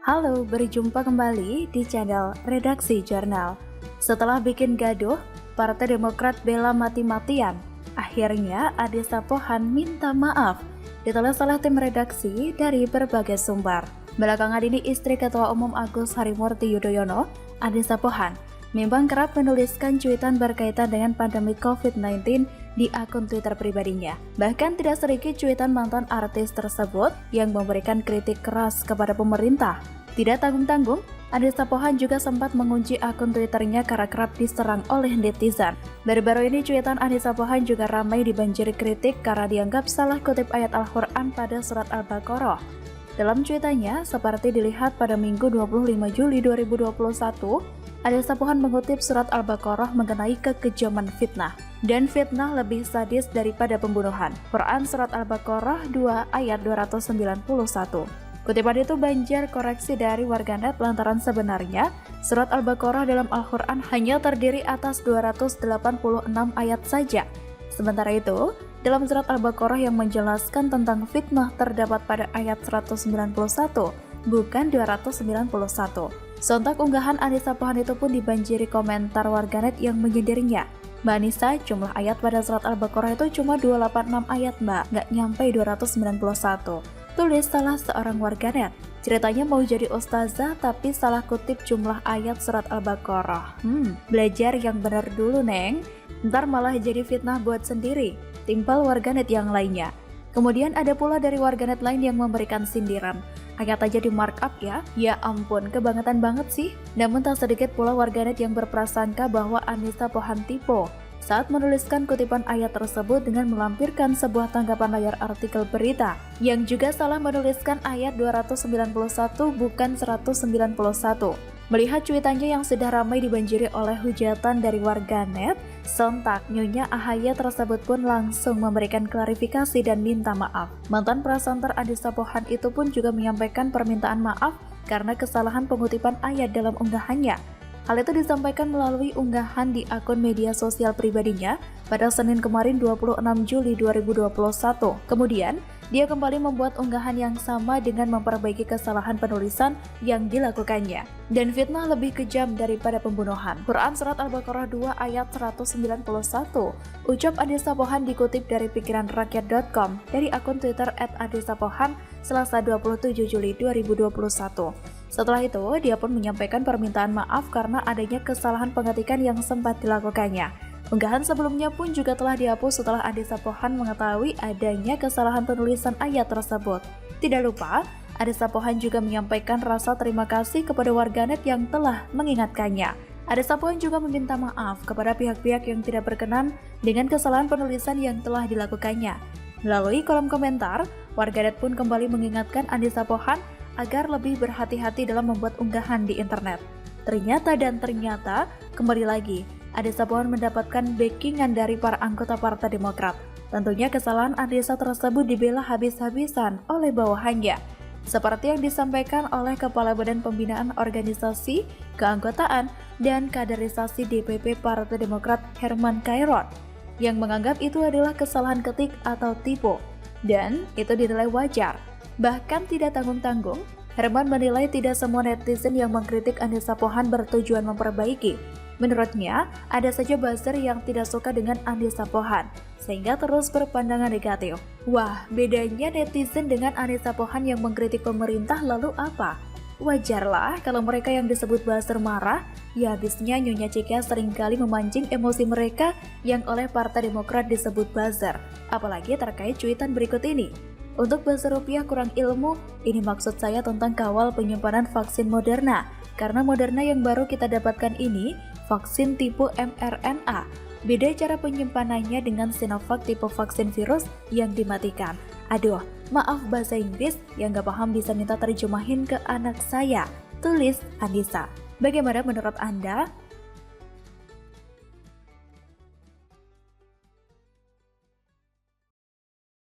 Halo, berjumpa kembali di channel Redaksi Jurnal. Setelah bikin gaduh, Partai Demokrat bela mati-matian. Akhirnya Ade Sapohan minta maaf. Ditulis oleh tim redaksi dari berbagai sumber. Belakangan ini istri Ketua Umum Agus Harimurti Yudhoyono, Ade Sapohan, memang kerap menuliskan cuitan berkaitan dengan pandemi COVID-19 di akun Twitter pribadinya. Bahkan tidak sedikit cuitan mantan artis tersebut yang memberikan kritik keras kepada pemerintah. Tidak tanggung-tanggung, Ade Sapohan juga sempat mengunci akun Twitternya karena kerap diserang oleh netizen. Baru-baru ini cuitan Ade Sapohan juga ramai dibanjiri kritik karena dianggap salah kutip ayat Al-Quran pada surat Al-Baqarah. Dalam cuitannya, seperti dilihat pada Minggu 25 Juli 2021, Ade Sapohan mengutip surat Al-Baqarah mengenai kekejaman fitnah. Dan fitnah lebih sadis daripada pembunuhan. Quran surat Al-Baqarah 2 ayat 291. Kutipan itu banjir koreksi dari warganet lantaran sebenarnya surat Al-Baqarah dalam Al-Quran hanya terdiri atas 286 ayat saja. Sementara itu, dalam surat Al-Baqarah yang menjelaskan tentang fitnah terdapat pada ayat 191, bukan 291. Sontak unggahan Ade Sapohan itu pun dibanjiri komentar warganet yang menyindirnya. Mbak Nisa, jumlah ayat pada surat Al-Baqarah itu cuma 286 ayat mbak, nggak nyampe 291. Tulis salah seorang warganet. Ceritanya mau jadi ustazah tapi salah kutip jumlah ayat surat Al-Baqarah. Belajar yang benar dulu neng, ntar malah jadi fitnah buat sendiri. Timpal warganet yang lainnya. Kemudian ada pula dari warganet lain yang memberikan sindiran. Ayat aja di markup ya. Ya ampun, kebangetan banget sih. Namun tak sedikit pula warganet yang berprasangka bahwa Ade Sapohan tipe saat menuliskan kutipan ayat tersebut dengan melampirkan sebuah tanggapan layar artikel berita yang juga salah menuliskan ayat 291 bukan 191. Melihat cuitannya yang sudah ramai dibanjiri oleh hujatan dari warganet, sontak Nyonya Ahaye tersebut pun langsung memberikan klarifikasi dan minta maaf. Mantan presenter Ade Sapohan itu pun juga menyampaikan permintaan maaf karena kesalahan pengutipan ayat dalam unggahannya. Hal itu disampaikan melalui unggahan di akun media sosial pribadinya pada Senin kemarin 26 Juli 2021. Kemudian, dia kembali membuat unggahan yang sama dengan memperbaiki kesalahan penulisan yang dilakukannya. Dan fitnah lebih kejam daripada pembunuhan. Quran surat Al-Baqarah 2 ayat 191. Ucap Ade Sapohan dikutip dari pikiranrakyat.com dari akun Twitter @adesapohan Selasa 27 Juli 2021. Setelah itu, dia pun menyampaikan permintaan maaf karena adanya kesalahan pengetikan yang sempat dilakukannya. Unggahan sebelumnya pun juga telah dihapus setelah Ade Sapohan mengetahui adanya kesalahan penulisan ayat tersebut. Tidak lupa, Ade Sapohan juga menyampaikan rasa terima kasih kepada warganet yang telah mengingatkannya. Ade Sapohan juga meminta maaf kepada pihak-pihak yang tidak berkenan dengan kesalahan penulisan yang telah dilakukannya. Melalui kolom komentar, warganet pun kembali mengingatkan Ade Sapohan agar lebih berhati-hati dalam membuat unggahan di internet. Ternyata, kembali lagi, Ade Sapohan mendapatkan backingan dari para anggota Partai Demokrat. Tentunya kesalahan Ade tersebut dibela habis-habisan oleh bawahannya. Seperti yang disampaikan oleh Kepala Badan Pembinaan Organisasi, Keanggotaan, dan Kaderisasi DPP Partai Demokrat Herman Kairon, yang menganggap itu adalah kesalahan ketik atau typo, dan itu dinilai wajar. Bahkan tidak tanggung-tanggung, Herman menilai tidak semua netizen yang mengkritik Ade Sapohan bertujuan memperbaiki. Menurutnya, ada saja buzzer yang tidak suka dengan Ade Sapohan, sehingga terus berpandangan negatif. Wah, bedanya netizen dengan Ade Sapohan yang mengkritik pemerintah lalu apa? Wajarlah kalau mereka yang disebut buzzer marah, ya habisnya Nyonya Cika seringkali memancing emosi mereka yang oleh Partai Demokrat disebut buzzer. Apalagi terkait cuitan berikut ini. Untuk buzzer rupiah kurang ilmu, ini maksud saya tentang kawal penyimpanan vaksin Moderna. Karena Moderna yang baru kita dapatkan ini, vaksin tipe mRNA. Beda cara penyimpanannya dengan Sinovac tipe vaksin virus yang dimatikan. Aduh, maaf bahasa Inggris, yang gak paham bisa minta terjemahin ke anak saya. Tulis Anissa. Bagaimana menurut Anda?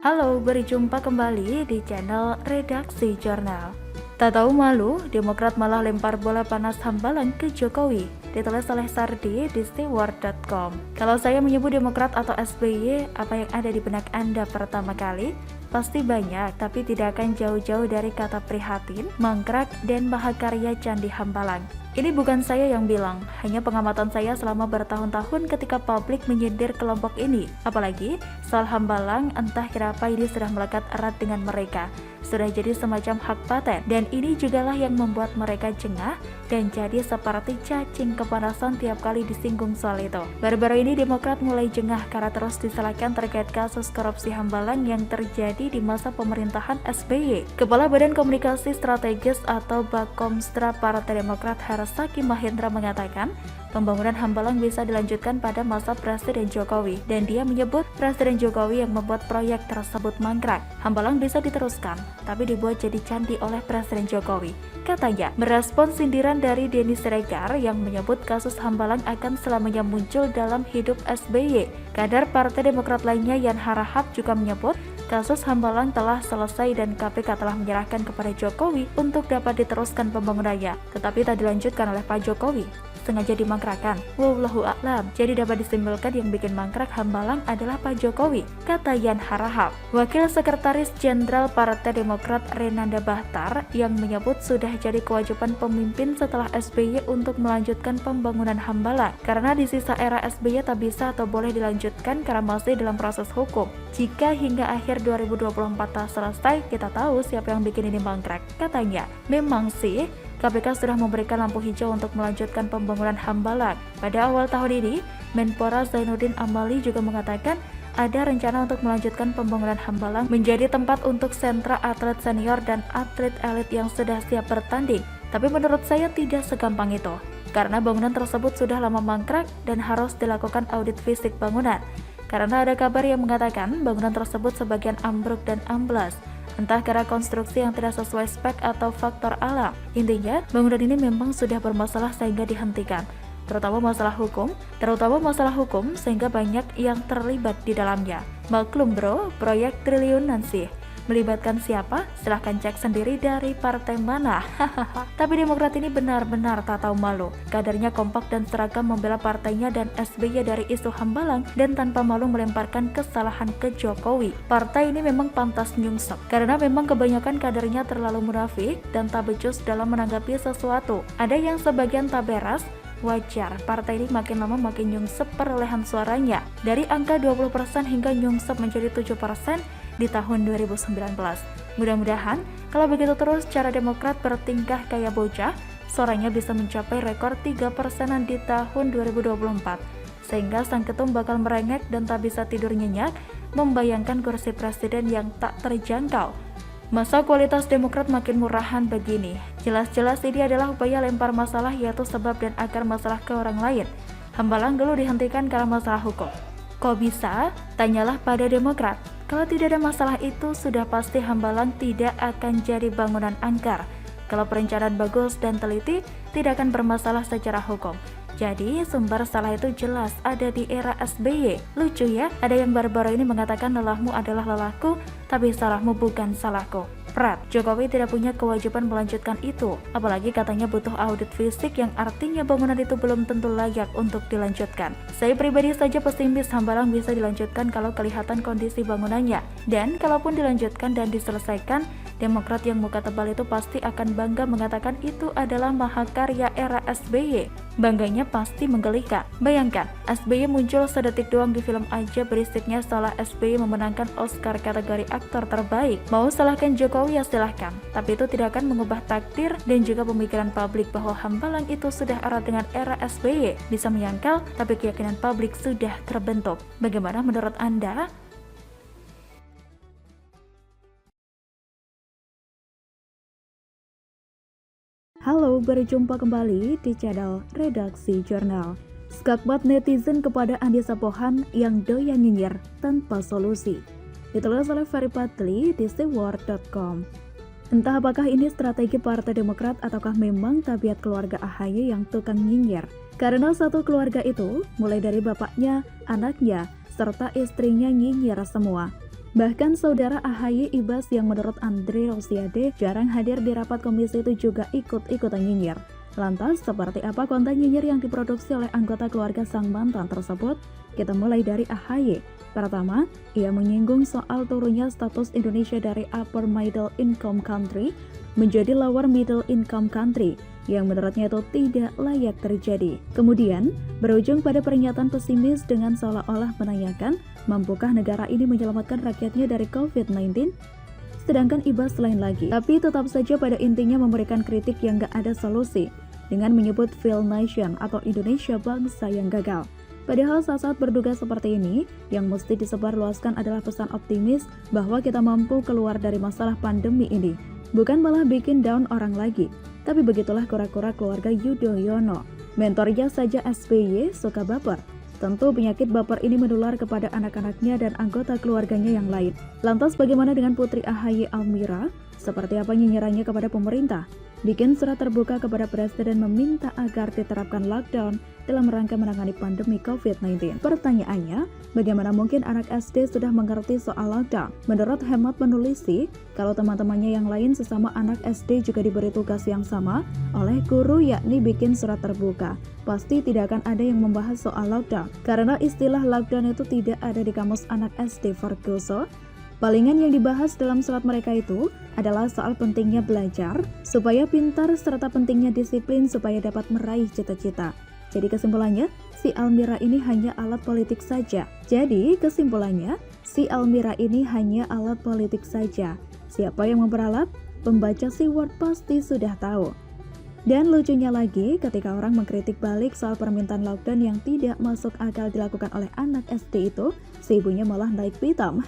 Halo, berjumpa kembali di channel Redaksi Jurnal. Tak tahu malu, Demokrat malah lempar bola panas hambalang ke Jokowi. Ditulis oleh Sardi di steward.com. Kalau saya menyebut Demokrat atau SBY, apa yang ada di benak Anda pertama kali? Pasti banyak, tapi tidak akan jauh-jauh dari kata prihatin, mangkrak, dan mahakarya Candi Hambalang. Ini bukan saya yang bilang, hanya pengamatan saya selama bertahun-tahun ketika publik menyindir kelompok ini. Apalagi soal Hambalang, entah kenapa ini sudah melekat erat dengan mereka. Sudah jadi semacam hak paten, dan ini jugalah yang membuat mereka jengah dan jadi seperti cacing kepanasan tiap kali disinggung soal itu. Baru-baru ini Demokrat mulai jengah karena terus disalahkan terkait kasus korupsi Hambalang yang terjadi di masa pemerintahan SBY. Kepala Badan Komunikasi Strategis atau Bakomstra Partai Demokrat Hersaki Mahendra mengatakan, pembangunan Hambalang bisa dilanjutkan pada masa Presiden Jokowi, dan dia menyebut Presiden Jokowi yang membuat proyek tersebut mangkrak. Hambalang bisa diteruskan, tapi dibuat jadi candi oleh Presiden Jokowi. Katanya, merespon sindiran dari Denny Siregar yang menyebut kasus Hambalang akan selamanya muncul dalam hidup SBY. Kader Partai Demokrat lainnya Yan Harahap juga menyebut kasus Hambalang telah selesai dan KPK telah menyerahkan kepada Jokowi untuk dapat diteruskan pembangunannya, tetapi tak dilanjutkan oleh Pak Jokowi. Sengaja dimangkrakan. Wallahu a'lam. Jadi dapat disimpulkan yang bikin mangkrak Hambalang adalah Pak Jokowi, kata Yan Harahap. Wakil Sekretaris Jenderal Partai Demokrat Renanda Bahtar yang menyebut sudah jadi kewajiban pemimpin setelah SBY untuk melanjutkan pembangunan Hambalang, karena di sisa era SBY tak bisa atau boleh dilanjutkan karena masih dalam proses hukum. Jika hingga akhir 2024 tak selesai, kita tahu siapa yang bikin ini mangkrak. Katanya, memang sih KPK sudah memberikan lampu hijau untuk melanjutkan pembangunan Hambalang. Pada awal tahun ini, Menpora Zainuddin Amali juga mengatakan ada rencana untuk melanjutkan pembangunan Hambalang menjadi tempat untuk sentra atlet senior dan atlet elit yang sudah siap bertanding. Tapi menurut saya tidak segampang itu, karena bangunan tersebut sudah lama mangkrak dan harus dilakukan audit fisik bangunan. Karena ada kabar yang mengatakan bangunan tersebut sebagian ambruk dan amblas, entah karena konstruksi yang tidak sesuai spek atau faktor alam. Intinya, bangunan ini memang sudah bermasalah sehingga dihentikan, terutama masalah hukum sehingga banyak yang terlibat di dalamnya. Maklum bro, proyek triliunan sih. Melibatkan siapa? Silahkan cek sendiri dari partai mana. Tapi Demokrat ini benar-benar tak tahu malu. Kadernya kompak dan seragam membela partainya dan SBY dari isu Hambalang dan tanpa malu melemparkan kesalahan ke Jokowi. Partai ini memang pantas nyungsep, karena memang kebanyakan kadernya terlalu munafik dan tak becus dalam menanggapi sesuatu. Ada yang sebagian tak beres. Wajar, partai ini makin lama makin nyungsep perolehan suaranya. Dari angka 20% hingga nyungsep menjadi 7% di tahun 2019. Mudah-mudahan kalau begitu terus cara Demokrat bertingkah kayak bocah, suaranya bisa mencapai rekor 3%-an di tahun 2024. Sehingga sang ketum bakal merengek dan tak bisa tidur nyenyak membayangkan kursi presiden yang tak terjangkau. Masa kualitas Demokrat makin murahan begini? Jelas-jelas ini adalah upaya lempar masalah, yaitu sebab dan akar masalah ke orang lain. Hambalang dulu dihentikan karena masalah hukum. Kok bisa? Tanyalah pada Demokrat. Kalau tidak ada masalah itu, sudah pasti Hambalang tidak akan jadi bangunan angker. Kalau perencanaan bagus dan teliti, tidak akan bermasalah secara hukum. Jadi sumber salah itu jelas ada di era SBY. Lucu ya, ada yang baru-baru ini mengatakan lelahmu adalah lelahku, tapi salahmu bukan salahku. Prat, Jokowi tidak punya kewajiban melanjutkan itu, apalagi katanya butuh audit fisik yang artinya bangunan itu belum tentu layak untuk dilanjutkan. Saya pribadi saja pesimis Hambalang bisa dilanjutkan kalau kelihatan kondisi bangunannya, dan kalaupun dilanjutkan dan diselesaikan, Demokrat yang muka tebal itu pasti akan bangga mengatakan itu adalah mahakarya era SBY. Bangganya pasti menggelikan. Bayangkan, SBY muncul sedetik doang di film aja berisiknya setelah SBY memenangkan Oscar kategori aktor terbaik. Mau salahkan Jokowi ya silahkan, tapi itu tidak akan mengubah takdir dan juga pemikiran publik bahwa Hambalang itu sudah erat dengan era SBY. Bisa menyangkal, tapi keyakinan publik sudah terbentuk. Bagaimana menurut Anda? Halo, berjumpa kembali di channel Redaksi Jurnal. Skakmat netizen kepada Andisa Pohan yang doyan nyinyir tanpa solusi. Ditulis oleh Ferry Patli di SeaWorld.com. Entah apakah ini strategi Partai Demokrat ataukah memang tabiat keluarga AHY yang tukang nyinyir. Karena satu keluarga itu, mulai dari bapaknya, anaknya, serta istrinya nyinyir semua. Bahkan saudara AHY Ibas yang menurut Andre Rosiade jarang hadir di rapat komisi itu juga ikut-ikutan nyinyir. Lantas, seperti apa konten nyinyir yang diproduksi oleh anggota keluarga sang mantan tersebut? Kita mulai dari AHY. Pertama, ia menyinggung soal turunnya status Indonesia dari upper middle income country menjadi lower middle income country yang menurutnya itu tidak layak terjadi. Kemudian, berujung pada pernyataan pesimis dengan seolah-olah menanyakan, mampukah negara ini menyelamatkan rakyatnya dari COVID-19? Sedangkan Ibas lain lagi, tapi tetap saja pada intinya memberikan kritik yang gak ada solusi, dengan menyebut failed nation atau Indonesia bangsa yang gagal. Padahal saat-saat berduga seperti ini, yang mesti disebarluaskan adalah pesan optimis bahwa kita mampu keluar dari masalah pandemi ini. Bukan malah bikin down orang lagi. Tapi begitulah kura-kura keluarga Yudhoyono. Mentornya saja SBY suka baper. Tentu penyakit baper ini menular kepada anak-anaknya dan anggota keluarganya yang lain. Lantas bagaimana dengan Putri AHY Almira? Seperti apa nyinyirannya kepada pemerintah? Bikin surat terbuka kepada Presiden meminta agar diterapkan lockdown dalam rangka menangani pandemi COVID-19. Pertanyaannya, bagaimana mungkin anak SD sudah mengerti soal lockdown? Menurut hemat penulis sih, kalau teman-temannya yang lain sesama anak SD juga diberi tugas yang sama oleh guru, yakni bikin surat terbuka, pasti tidak akan ada yang membahas soal lockdown. Karena istilah lockdown itu tidak ada di kamus anak SD Ferguson. Palingan yang dibahas dalam surat mereka itu adalah soal pentingnya belajar, supaya pintar, serta pentingnya disiplin supaya dapat meraih cita-cita. Jadi kesimpulannya, si Almira ini hanya alat politik saja. Siapa yang memperalat? Pembaca si Word pasti sudah tahu. Dan lucunya lagi, ketika orang mengkritik balik soal permintaan lockdown yang tidak masuk akal dilakukan oleh anak SD itu, si ibunya malah naik pitam.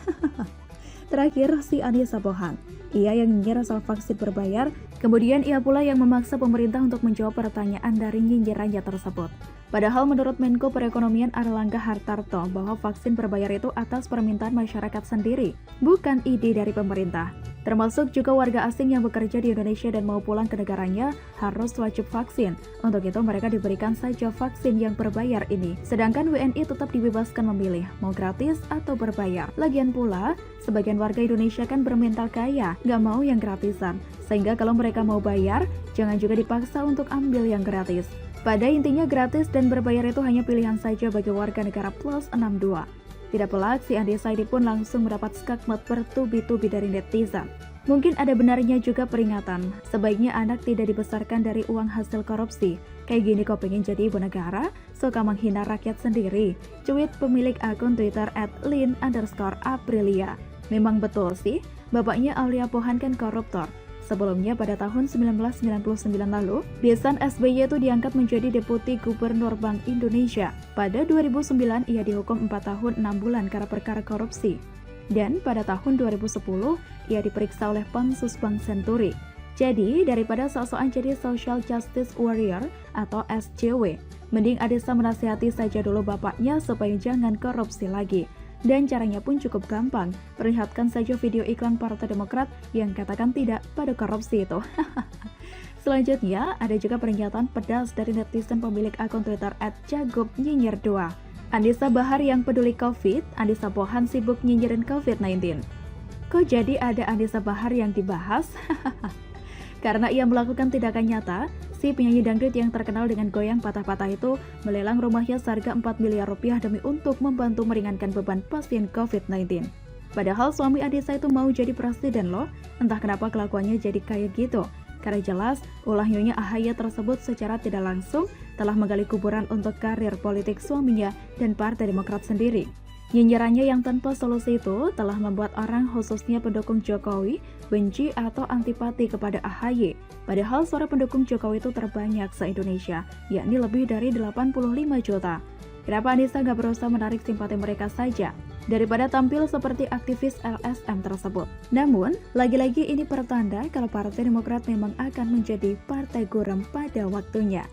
Terakhir, si Anissa Pohan. Ia yang nyinyir soal vaksin berbayar, kemudian ia pula yang memaksa pemerintah untuk menjawab pertanyaan dari nyinyirannya tersebut. Padahal menurut Menko Perekonomian Airlangga Hartarto bahwa vaksin berbayar itu atas permintaan masyarakat sendiri, bukan ide dari pemerintah. Termasuk juga warga asing yang bekerja di Indonesia dan mau pulang ke negaranya harus wajib vaksin. Untuk itu mereka diberikan saja vaksin yang berbayar ini. Sedangkan WNI tetap dibebaskan memilih mau gratis atau berbayar. Lagian pula, sebagian warga Indonesia kan bermental kaya, gak mau yang gratisan. Sehingga kalau mereka mau bayar, jangan juga dipaksa untuk ambil yang gratis. Pada intinya gratis dan berbayar itu hanya pilihan saja bagi warga negara plus 62. Tidak pelak, si Anissa ini pun langsung mendapat skakmat bertubi-tubi dari netizen. Mungkin ada benarnya juga peringatan, sebaiknya anak tidak dibesarkan dari uang hasil korupsi. Kayak gini kok pengen jadi ibu negara, suka menghina rakyat sendiri. Cuit pemilik akun Twitter @lin_aprilia. Memang betul sih, bapaknya Aulia Pohan kan koruptor. Sebelumnya pada tahun 1999 lalu, Besan SBY itu diangkat menjadi Deputi Gubernur Bank Indonesia. Pada 2009 ia dihukum 4 tahun 6 bulan karena perkara korupsi. Dan pada tahun 2010 ia diperiksa oleh Pansus Bank Senturi. Jadi daripada sok-sokan jadi Social Justice Warrior atau SJW, mending Anissa menasihati saja dulu bapaknya supaya jangan korupsi lagi. Dan caranya pun cukup gampang, perlihatkan saja video iklan Partai Demokrat yang katakan tidak pada korupsi itu. Selanjutnya, ada juga pernyataan pedas dari netizen pemilik akun Twitter @jagubnyinyir2. Anissa Bahar yang peduli COVID, Anissa Pohan sibuk nyinyirin COVID-19. Kok jadi ada Anissa Bahar yang dibahas? Karena ia melakukan tindakan nyata, si penyanyi dangdut yang terkenal dengan goyang patah-patah itu melelang rumahnya seharga 4 miliar rupiah demi untuk membantu meringankan beban pasien COVID-19. Padahal suami Anissa itu mau jadi presiden loh, entah kenapa kelakuannya jadi kayak gitu. Karena jelas, ulah nyonya AHY tersebut secara tidak langsung telah menggali kuburan untuk karir politik suaminya dan Partai Demokrat sendiri. Nyinyirannya yang tanpa solusi itu telah membuat orang khususnya pendukung Jokowi benci atau antipati kepada AHY. Padahal suara pendukung Jokowi itu terbanyak se-Indonesia, yakni lebih dari 85 juta. Kenapa Anissa gak berusaha menarik simpati mereka saja, daripada tampil seperti aktivis LSM tersebut? Namun, lagi-lagi ini pertanda kalau Partai Demokrat memang akan menjadi partai gurem pada waktunya.